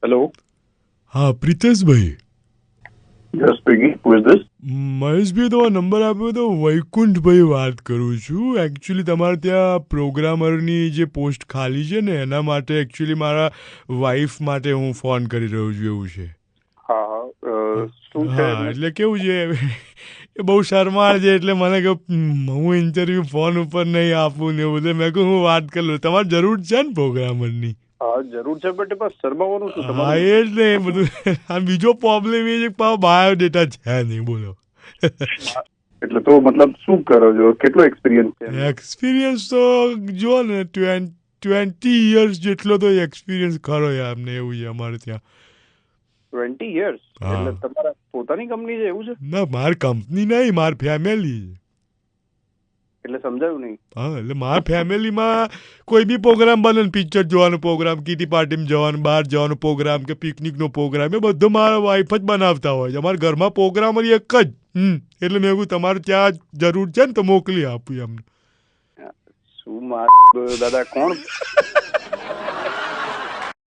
Hello. હા પ્રિતેશભાઈ, Yes, speaking. Who is this? મહેશભાઈ તમારો number આપ્યો તો વૈકુંઠભાઈ વાત કરું છું. એકચ્યુઅલી તમારે ત્યાં પ્રોગ્રામરની જે પોસ્ટ ખાલી છે ને એના માટે એકચ્યુઅલી મારા વાઈફ માટે હું ફોન કરી રહ્યો છું એવું છે. હા શું છે હા એમને? એટલે કેવું છે એ બહુ શરમાળ છે એટલે મને કે હું ઇન્ટરવ્યૂ ફોન ઉપર નહીં આપું ને એવું બધું. મેં કહું હું વાત કરી લઉં. તમારે જરૂર છે ને પ્રોગ્રામરની? હા જરૂર છે બટ બસ શરમાવાનું શું હા તમારું? એ જ ને એ બધું. આ બીજો પ્રોબ્લેમ એ છે કે બાયોડેટા છે નહીં, બોલો. એટલે તો મતલબ શું કરો છો? કેટલો એક્સપિરિયન્સ છે એમને? એક્સપિરિયન્સ તો જો ને 20 યર્સ જેટલો તો એક્સપિરિયન્સ ખરો યાર અમને એવું છે અમારે ત્યાં. 20 years? હા. એટલે તમારા પોતાની કંપની છે એવું છે? ના મારી કંપની નહીં, મારી ફેમિલી. એટલે સમજાયું નહીં. હા એટલે મારા ફેમિલીમાં કોઈ બી પ્રોગ્રામ બને ને, પિક્ચર જોવાનો પ્રોગ્રામ, કીટી પાર્ટીમાં જવાનું, બહાર જવાનો પ્રોગ્રામ કે પિકનિકનો પ્રોગ્રામ, એ બધો મારા વાઈફ જ બનાવતા હોય છે. અમારા ઘરમાં પ્રોગ્રામ એક જ. એટલે મેં કહ્યું તમારે ત્યાં જરૂર છે ને તો મોકલી આપું એમને. શું દાદા કોણ